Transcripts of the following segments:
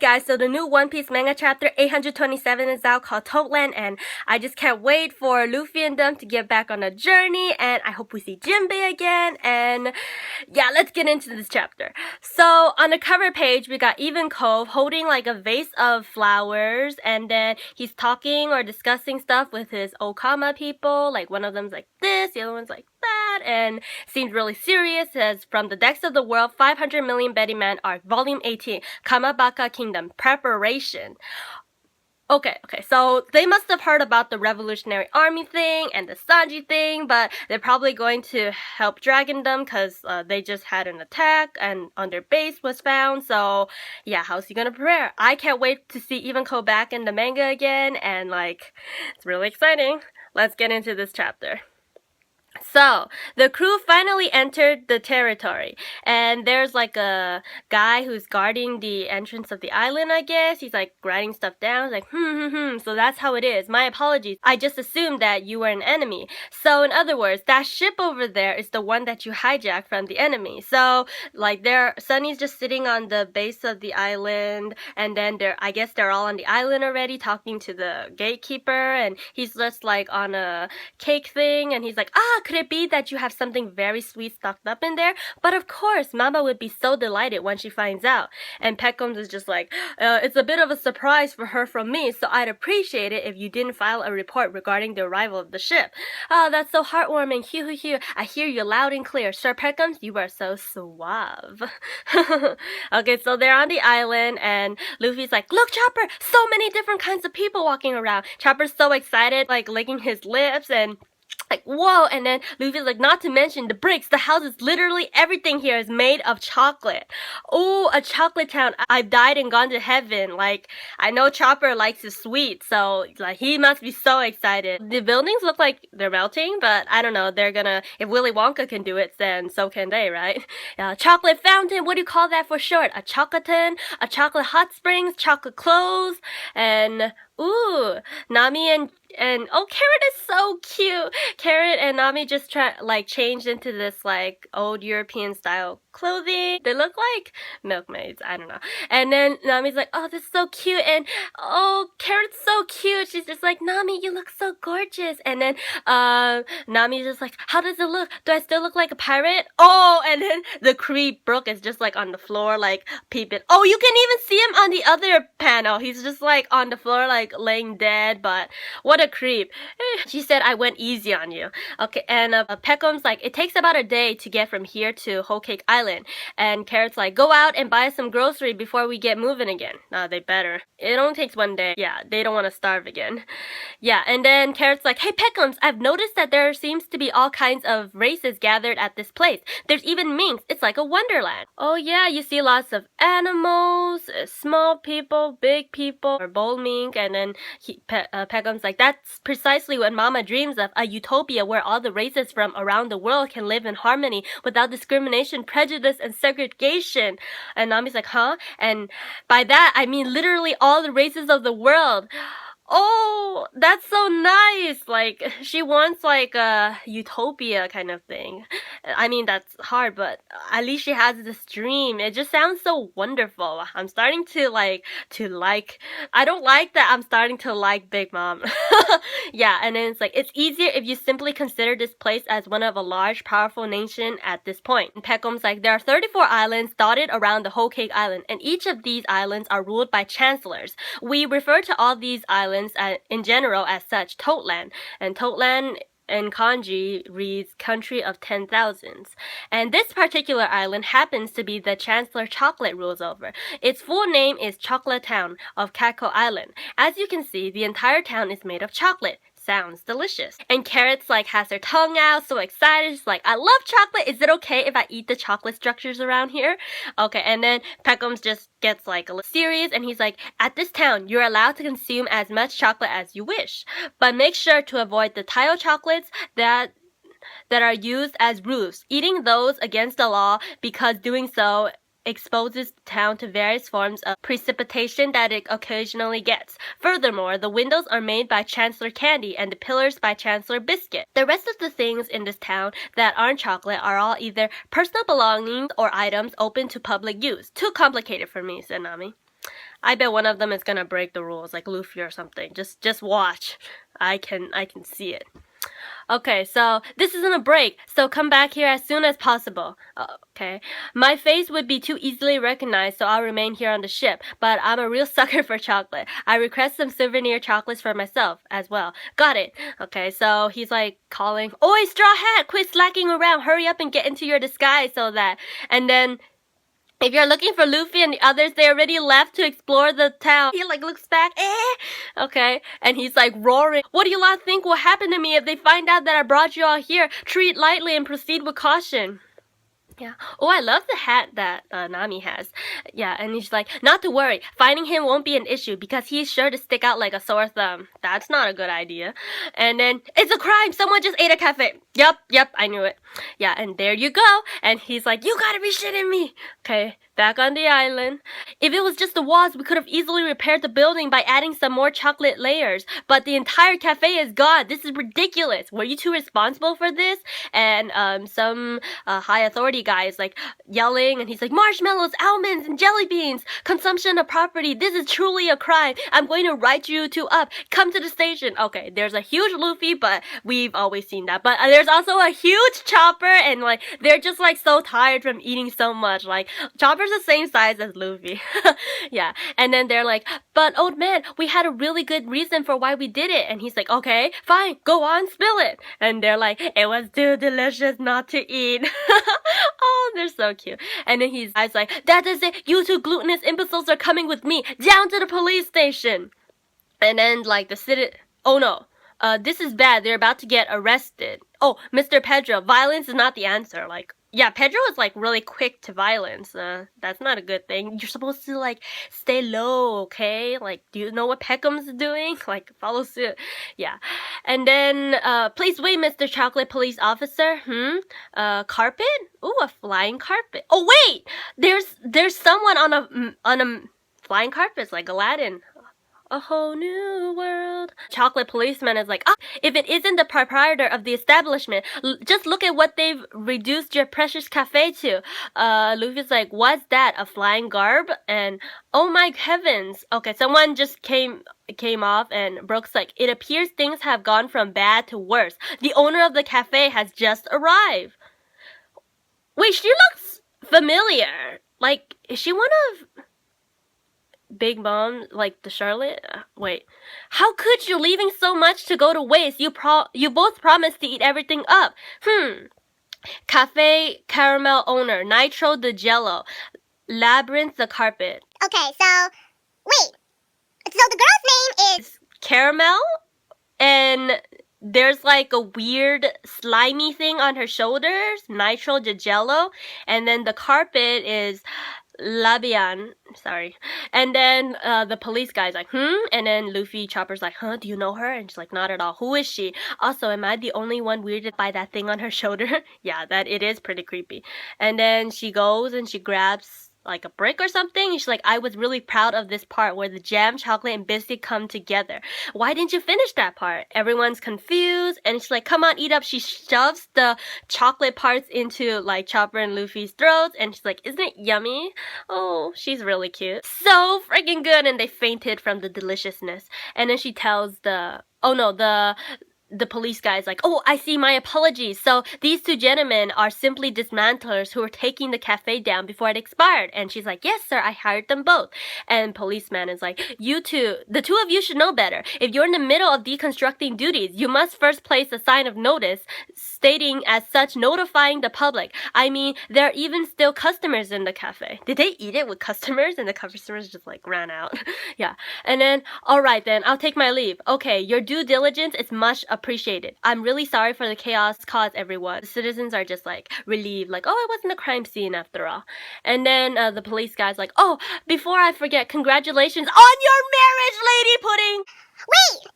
guys, so the new One Piece manga chapter 827 is out called Totland, and I just can't wait for Luffy and them to get back on a journey, and I hope we see JInbei again, and yeah, let's get into this chapter. So on the cover page, we got Even Cove holding like a vase of flowers, and then he's talking or discussing stuff with his Okama people, like one of them's like this, the other one's like that, and seems really serious. Says, from the depths of the world, 500 million Betty Men Arc, Volume 18, Kamabaka Kingdom, Preparation. Okay, so they must have heard about the Revolutionary Army thing and the Sanji thing, but they're probably going to help Dragon them because they just had an attack and on their base was found, so yeah, how's he gonna prepare? I can't wait to see Ivanko back in the manga again, and like, it's really exciting. Let's get into this chapter. So, the crew finally entered the territory, and there's like a guy who's guarding the entrance of the island, I guess. He's like writing stuff down. He's like, so that's how it is. My apologies. I just assumed that you were an enemy. So, in other words, that ship over there is the one that you hijacked from the enemy. So, like, Sunny's just sitting on the base of the island, and then I guess they're all on the island already talking to the gatekeeper, and he's just like on a cake thing, and he's like, could it be that you have something very sweet stocked up in there? But of course, Mama would be so delighted when she finds out. And Pekoms is just like, it's a bit of a surprise for her from me, so I'd appreciate it if you didn't file a report regarding the arrival of the ship. Oh, that's so heartwarming. Hoo. I hear you loud and clear. Sir Pekoms, you are so suave. Okay, so they're on the island, and Luffy's like, look, Chopper, so many different kinds of people walking around. Chopper's so excited, like licking his lips, and like, whoa, and then Luffy's like, not to mention the bricks, the houses, literally everything here is made of chocolate. Oh, a Chocolatown. I've died and gone to heaven. Like, I know Chopper likes his sweet, so like he must be so excited. The buildings look like they're melting, but I don't know, if Willy Wonka can do it, then so can they, right? Chocolate fountain, what do you call that for short? A chocolatown, a chocolate hot springs, chocolate clothes, and ooh, Nami and oh, Carrot is so cute. Carrot and Nami just changed into this like old European style clothing. They look like milkmaids, I don't know. And then Nami's like, oh, this is so cute, and oh, Carrot's so cute. She's just like, Nami, you look so gorgeous. And then Nami's just like, how does it look? Do I still look like a pirate? Oh, and then the creep Brook is just like on the floor, like peeping. Oh, you can even see him on the other panel. He's just like on the floor, like laying dead, but what a creep. She said I went easy on you. Okay, and Pekom's like, it takes about a day to get from here to Whole Cake Island. And Carrot's like, go out and buy some grocery before we get moving again. They better. It only takes one day. Yeah, they don't want to starve again. Yeah, and then Carrot's like, hey Pekoms, I've noticed that there seems to be all kinds of races gathered at this place. There's even minks. It's like a wonderland. Oh yeah, you see lots of animals, small people, big people, or bold mink, and then Pekom's like, that's precisely what Mama dreams of, a utopia where all the races from around the world can live in harmony without discrimination, prejudice, and segregation. And Nami's like, huh? And by that, I mean literally all the races of the world. Oh, that's so nice. Like, she wants like a utopia kind of thing. I mean, that's hard, but at least she has this dream. It just sounds so wonderful. I'm starting to like, I don't like that I'm starting to like Big Mom. Yeah, and then it's like, it's easier if you simply consider this place as one of a large, powerful nation at this point. And Pekom's like, there are 34 islands dotted around the Whole Cake Island, and each of these islands are ruled by chancellors. We refer to all these islands in general as such, Totland, and Totland in kanji reads country of 10,000s. And this particular island happens to be the Chancellor Chocolate rules over. Its full name is Chocolatown of Kako Island. As you can see, the entire town is made of chocolate. Sounds delicious. And Carrot's like has her tongue out, so excited. She's like, I love chocolate. Is it okay if I eat the chocolate structures around here? Okay, and then Pekoms just gets like a little serious, and he's like, at this town, you're allowed to consume as much chocolate as you wish, but make sure to avoid the tile chocolates that are used as roofs. Eating those against the law, because doing so exposes the town to various forms of precipitation that it occasionally gets. Furthermore, the windows are made by Chancellor Candy and the pillars by Chancellor Biscuit. The rest of the things in this town that aren't chocolate are all either personal belongings or items open to public use. Too complicated for me, said Nami. I bet one of them is gonna break the rules, like Luffy or something. Just watch. I can see it. Okay, so this isn't a break, so come back here as soon as possible. Okay. My face would be too easily recognized, so I'll remain here on the ship. But I'm a real sucker for chocolate. I request some souvenir chocolates for myself as well. Got it. Okay, so he's like calling, Oi, Strawhat, quit slacking around. Hurry up and get into your disguise so that... And then... If you're looking for Luffy and the others, they already left to explore the town. He like looks back, okay, and he's like roaring. What do you lot think will happen to me if they find out that I brought you all here? Treat lightly and proceed with caution. Yeah. Oh, I love the hat that Nami has. Yeah, and he's like, not to worry. Finding him won't be an issue because he's sure to stick out like a sore thumb. That's not a good idea. And then, it's a crime! Someone just ate a cafe! Yep, I knew it. Yeah, and there you go. And he's like, you gotta be shitting me! Okay, back on the island. If it was just the walls, we could have easily repaired the building by adding some more chocolate layers. But the entire cafe is gone. This is ridiculous. Were you two responsible for this? And some high authority guy is like yelling, and he's like, marshmallows, almonds, and jelly beans, consumption of property. This is truly a crime. I'm going to write you two up. Come to the station. Okay, there's a huge Luffy, but we've always seen that. But there's also a huge Chopper, and like they're just like so tired from eating so much. Like Chopper's the same size as Luffy. Yeah, and then they're like, but old man, we had a really good reason for why we did it. And he's like, okay, fine, go on, spill it. And they're like, it was too delicious not to eat. Oh, they're so cute. And then he's like, that is it, you two glutinous imbeciles are coming with me down to the police station. And then like the city, oh no, this is bad, they're about to get arrested. Oh, Mr. Pedro, violence is not the answer. Like, yeah, Pedro is like really quick to violence. That's not a good thing. You're supposed to like stay low, okay? Like, do you know what Pekoms is doing? Like, follow suit. Yeah. And then, please wait, Mr. Chocolate Police Officer. Carpet? Ooh, a flying carpet. Oh wait, there's someone on a flying carpet. It's like Aladdin. A whole new world. Chocolate policeman is like, if it isn't the proprietor of the establishment, just look at what they've reduced your precious cafe to. Luffy's like, what's that? A flying garb? And oh my heavens. Okay, someone just came off, and Brook's like, it appears things have gone from bad to worse. The owner of the cafe has just arrived. Wait, she looks familiar. Like, is she one of Big Mom, like the Charlotte? Wait. How could you, leaving so much to go to waste? You both promised to eat everything up. Cafe Caramel owner, Nitro the Jello, Labyrinth the Carpet. Okay, so, wait. So the girl's name is Caramel, and there's like a weird slimy thing on her shoulders, Nitro the Jello, and then the carpet is Labian, sorry. And then the police guy's like, And then Luffy, Chopper's like, do you know her? And she's like, not at all. Who is she? Also, am I the only one weirded by that thing on her shoulder? Yeah, that it is pretty creepy. And then she goes and she grabs like a brick or something. And she's like, I was really proud of this part where the jam, chocolate, and biscuit come together. Why didn't you finish that part? Everyone's confused. And she's like, come on, eat up. She shoves the chocolate parts into like Chopper and Luffy's throats. And she's like, isn't it yummy? Oh, she's really cute. So freaking good. And they fainted from the deliciousness. And then she tells the police guy's like, oh, I see, my apologies. So these two gentlemen are simply dismantlers who were taking the cafe down before it expired. And she's like, yes, sir, I hired them both. And policeman is like, you two, the two of you should know better. If you're in the middle of deconstructing duties, you must first place a sign of notice, stating as such, notifying the public. I mean, there are even still customers in the cafe. Did they eat it with customers? And the customers just like ran out. Yeah. And then, all right then, I'll take my leave. Okay, your due diligence is much appreciated. I'm really sorry for the chaos caused, everyone. The citizens are just like relieved, like, oh, it wasn't a crime scene after all. And then the police guy's like, oh, before I forget, congratulations on your marriage, Lady Pudding! Wait!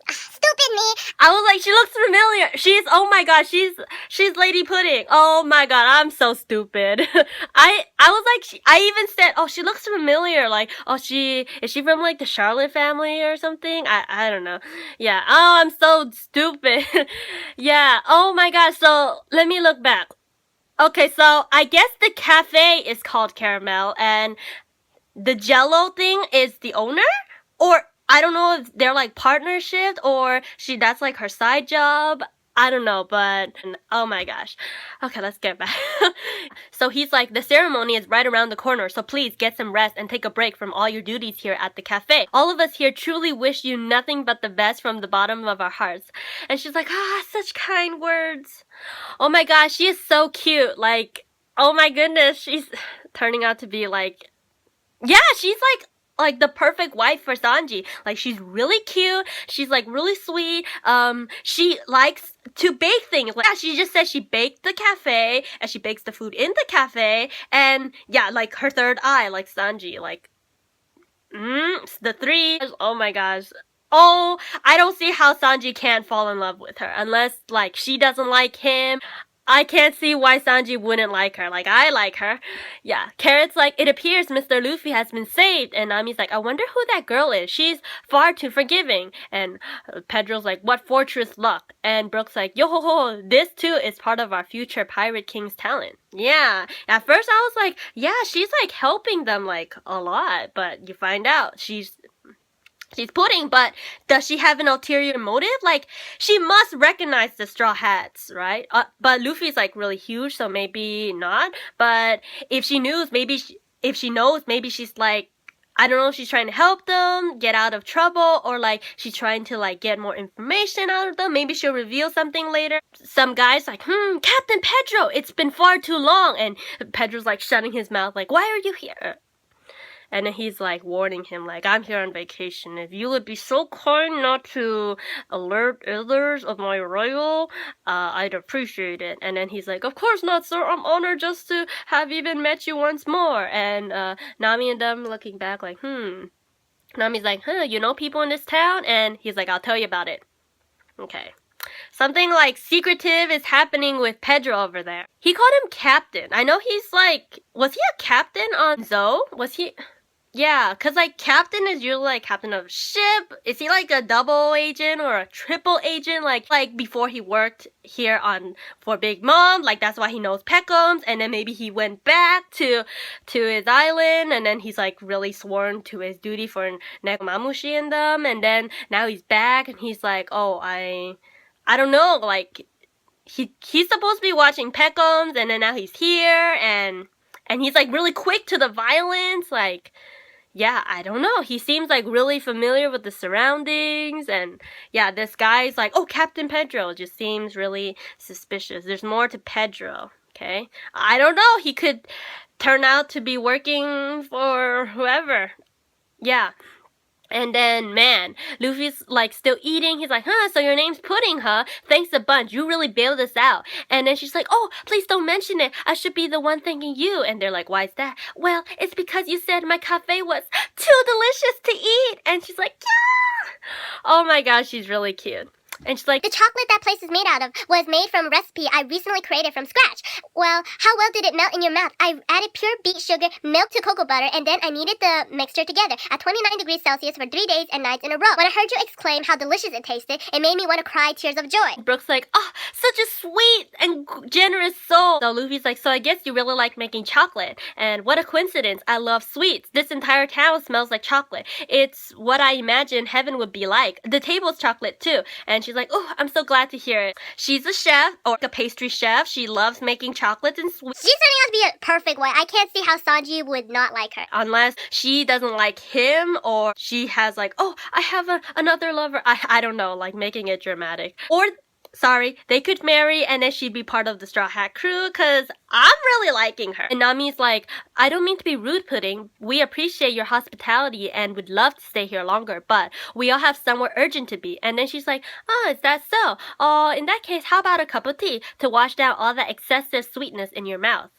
Stupid me! I was like, she looks familiar. Oh my god, she's Lady Pudding. Oh my god, I'm so stupid. I was like, I even said, oh, she looks familiar. Like, oh, is she from like the Charlotte family or something? I don't know. Yeah, oh, I'm so stupid. Yeah, oh my god, so let me look back. Okay, so I guess the cafe is called Caramel, and the Jello thing is the owner, or I don't know if they're like partnership or that's like her side job. I don't know, but oh my gosh. Okay, let's get back. So he's like, the ceremony is right around the corner, so please get some rest and take a break from all your duties here at the cafe. All of us here truly wish you nothing but the best from the bottom of our hearts. And she's like, such kind words. Oh my gosh, she is so cute. Like, oh my goodness, she's turning out to be like, yeah, she's like the perfect wife for Sanji. Like, she's really cute. She's like really sweet. She likes to bake things. Like, yeah, she just said she baked the cafe and she bakes the food in the cafe. And yeah, like her third eye, like Sanji. Like, the three. Oh my gosh. Oh, I don't see how Sanji can't fall in love with her unless like she doesn't like him. I can't see why Sanji wouldn't like her. Like, I like her. Yeah. Carrot's like, it appears Mr. Luffy has been saved. And Nami's like, I wonder who that girl is. She's far too forgiving. And Pedro's like, what fortress luck. And Brook's like, yo ho ho, this too is part of our future Pirate King's talent. Yeah. At first I was like, yeah, she's like helping them like a lot. But you find out she's Puddin, but does she have an ulterior motive? Like, she must recognize the Strawhats, right? But Luffy's like really huge, so maybe not. But if she knows, if she knows, maybe she's like, I don't know if she's trying to help them get out of trouble, or like she's trying to like get more information out of them. Maybe she'll reveal something later. Some guy's like, Captain Pedro, it's been far too long. And Pedro's like shutting his mouth like, why are you here? And then he's like warning him like, I'm here on vacation. If you would be so kind not to alert others of my arrival, I'd appreciate it. And then he's like, of course not, sir. I'm honored just to have even met you once more. And Nami and them looking back like, Nami's like, you know people in this town? And he's like, I'll tell you about it. Okay. Something like secretive is happening with Pedro over there. He called him captain. I know he's like, was he a captain on Zoe? Was he? Yeah, cause like captain is usually like captain of a ship. Is he like a double agent or a triple agent? Like before he worked here for Big Mom, like that's why he knows Pekoms, and then maybe he went back to his island, and then he's like really sworn to his duty for Nekomamushi and them, and then now he's back and he's like, oh, I don't know, like he's supposed to be watching Pekoms, and then now he's here, and he's like really quick to the violence, like. Yeah, I don't know. He seems like really familiar with the surroundings, and yeah, this guy's like, oh, Captain Pedro, just seems really suspicious. There's more to Pedro, okay? I don't know. He could turn out to be working for whoever. Yeah. And then, man, Luffy's like still eating. He's like, so your name's Pudding, huh? Thanks a bunch. You really bailed us out. And then she's like, oh, please don't mention it. I should be the one thanking you. And they're like, why is that? Well, it's because you said my cafe was too delicious to eat. And she's like, yeah. Oh my gosh, she's really cute. And she's like, the chocolate that place is made out of was made from a recipe I recently created from scratch. Well, how well did it melt in your mouth? I added pure beet sugar, milk to cocoa butter, and then I kneaded the mixture together at 29 degrees Celsius for 3 days and nights in a row. When I heard you exclaim how delicious it tasted, it made me want to cry tears of joy. Brook's like, oh, such a sweet and generous soul. So Luffy's like, so I guess you really like making chocolate. And what a coincidence. I love sweets. This entire town smells like chocolate. It's what I imagine heaven would be like. The table's chocolate too. And she's like, oh, I'm so glad to hear it. She's a chef, or a pastry chef. She loves making chocolates and sweets. She's turning out to be a perfect wife. I can't see how Sanji would not like her. Unless she doesn't like him, or she has like, oh, I have another lover. I don't know, like making it dramatic. Or sorry, they could marry and then she'd be part of the Straw Hat crew, because I'm really liking her. And Nami's like, I don't mean to be rude, Pudding. We appreciate your hospitality and would love to stay here longer, but we all have somewhere urgent to be. And then she's like, oh, is that so? Oh, in that case, how about a cup of tea to wash down all that excessive sweetness in your mouth?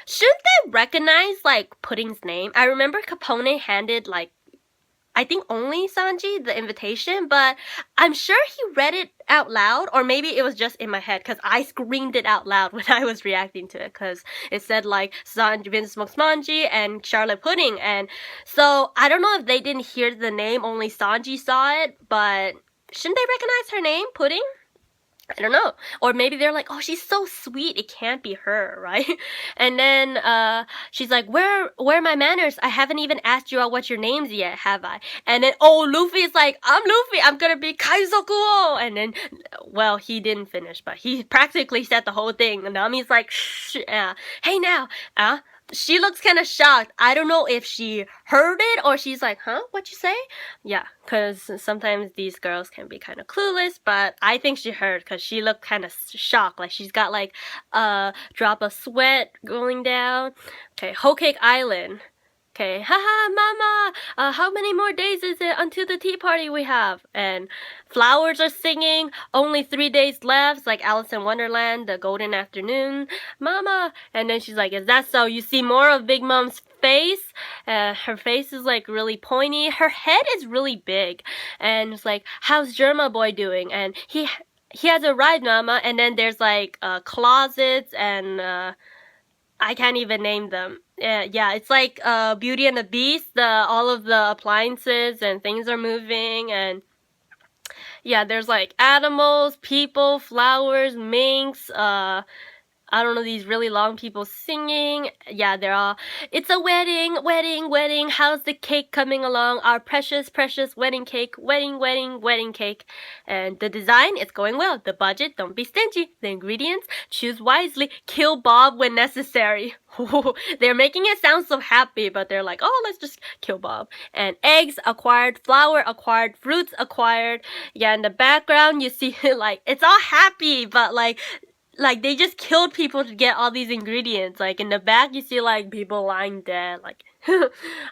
Shouldn't they recognize, like, Pudding's name? I remember Capone handed, like, I think only Sanji the invitation, but I'm sure he read it out loud, or maybe it was just in my head, because I screamed it out loud when I was reacting to it, because it said like Sanji, Vince Smokes Manji, and Charlotte Pudding, and so I don't know if they didn't hear the name, only Sanji saw it, but shouldn't they recognize her name, Pudding? I don't know. Or maybe they're like, oh, she's so sweet, it can't be her, right? And then she's like, where are my manners? I haven't even asked you out what your names yet, have I? And then, oh, Luffy's like, I'm Luffy, I'm gonna be Kaizoku! And then, well, he didn't finish, but he practically said the whole thing. And Nami's like, shh, hey now, she looks kind of shocked. I don't know if she heard it or she's like, huh? What'd you say? Yeah, because sometimes these girls can be kind of clueless, but I think she heard because she looked kind of shocked. Like she's got like a drop of sweat going down. Okay, Whole Cake Island. Okay, haha, mama, how many more days is it until the tea party we have? And flowers are singing, only 3 days left, it's like Alice in Wonderland, the golden afternoon, mama. And then she's like, is that so? You see more of Big Mom's face? Her face is like really pointy, her head is really big. And it's like, how's Germa boy doing? And he has arrived, mama. And then there's like closets and I can't even name them. Yeah, it's like Beauty and the Beast. All of the appliances and things are moving, and yeah, there's like animals, people, flowers, minks. I don't know, these really long people singing. Yeah, they're all, it's a wedding, wedding, wedding. How's the cake coming along? Our precious, precious wedding cake. Wedding, wedding, wedding cake. And the design, it's going well. The budget, don't be stingy. The ingredients, choose wisely. Kill Bob when necessary. They're making it sound so happy, but they're like, oh, let's just kill Bob. And eggs acquired, flour acquired, fruits acquired. Yeah, in the background, you see like, it's all happy, but like they just killed people to get all these ingredients. Like in the back you see like people lying dead, like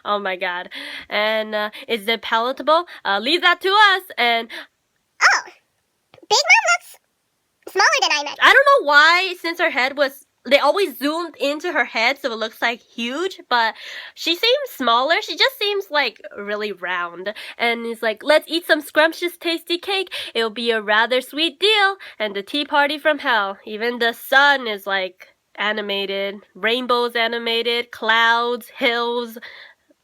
oh my god. And is it palatable? Leave that to us. And Oh, Big Mom looks smaller than I imagined. I don't know why, since her head was, they always zoomed into her head so it looks like huge, but she seems smaller. She just seems like really round. And it's like, let's eat some scrumptious tasty cake. It'll be a rather sweet deal. And the tea party from hell. Even the sun is like animated. Rainbows animated. Clouds, hills,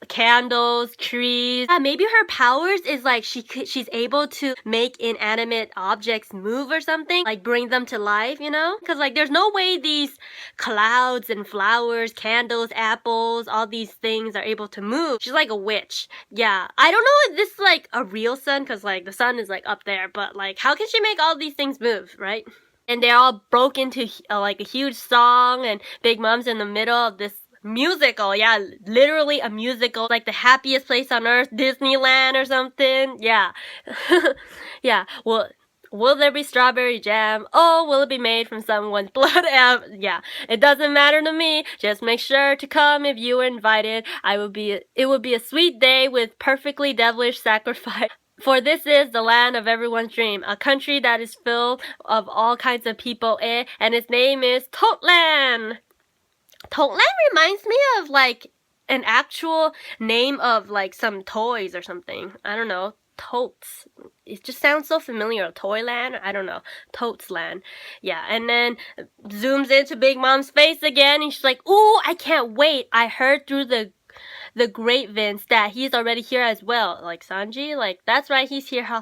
candles, trees. Yeah, maybe her powers is like she's able to make inanimate objects move or something, like bring them to life, you know? Because like there's no way these clouds and flowers, candles, apples, all these things are able to move. She's like a witch. Yeah, I don't know if this is like a real sun, because like the sun is like up there, but like how can she make all these things move, right? And they all broke into like a huge song, and Big Mom's in the middle of this musical. Yeah, literally a musical, like the happiest place on earth, Disneyland or something. Yeah. Yeah, well, will there be strawberry jam? Oh, will it be made from someone's blood? Yeah, it doesn't matter to me. Just make sure to come if you are invited. It will be a sweet day with perfectly devilish sacrifice. For this is the land of everyone's dream, a country that is filled of all kinds of people, and its name is Totland. Totland reminds me of like an actual name of like some toys or something. I don't know. Totes. It just sounds so familiar. Toyland? I don't know. Totesland. Yeah, and then zooms into Big Mom's face again, and she's like, ooh, I can't wait. I heard through the grapevines that he's already here as well. Like Sanji, like that's right, he's here. How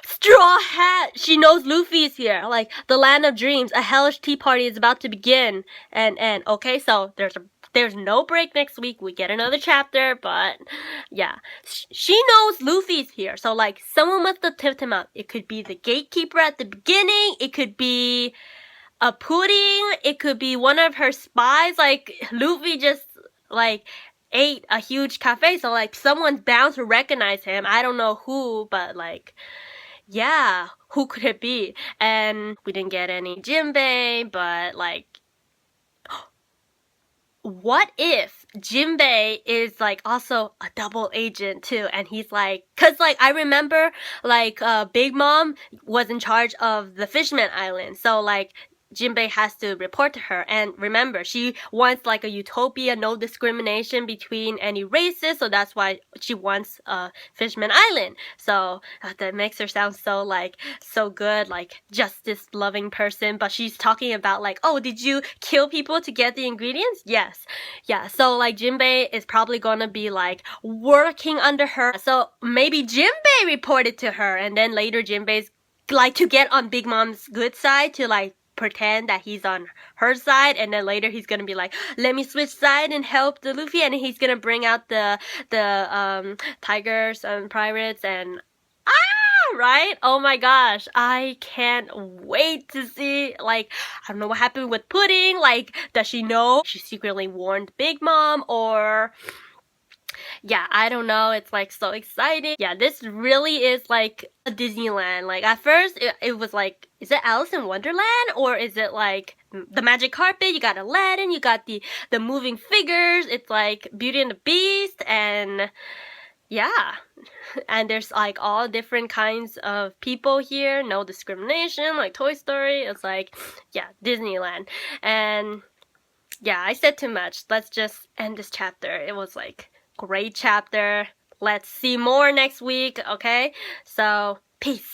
Strawhat! She knows Luffy's here. Like the land of dreams, a hellish tea party is about to begin. And okay, so there's no break next week. We get another chapter, but yeah, she knows Luffy's here. So like someone must have tipped him out. It could be the gatekeeper at the beginning. It could be a Puddin. It could be one of her spies. Like Luffy just like ate a huge cafe, so like someone's bound to recognize him. I don't know who, but like, yeah, who could it be? And we didn't get any JInbei, but like, what if JInbei is like also a double agent too, and he's like, cause like I remember like Big Mom was in charge of the Fishman Island, so like JInbei has to report to her. And remember, she wants like a utopia, no discrimination between any races, so that's why she wants Fishman Island. So that makes her sound so like so good, like justice loving person. But she's talking about like, oh, did you kill people to get the ingredients? Yes. Yeah, so like JInbei is probably gonna be like working under her, so maybe JInbei reported to her, and then later JInbei's like to get on Big Mom's good side, to like pretend that he's on her side, and then later he's gonna be like, let me switch side and help the Luffy, and he's gonna bring out the tigers and pirates and right? Oh my gosh, I can't wait to see. Like, I don't know what happened with Pudding. Like, does she know she secretly warned Big Mom, or yeah, I don't know. It's like so exciting. Yeah, this really is like a Disneyland. Like at first it was like, is it Alice in Wonderland, or is it like the magic carpet? You got Aladdin, you got the moving figures. It's like Beauty and the Beast, and yeah. And there's like all different kinds of people here. No discrimination, like Toy Story. It's like, yeah, Disneyland. And yeah, I said too much. Let's just end this chapter. It was like great chapter. Let's see more next week, okay? So, peace.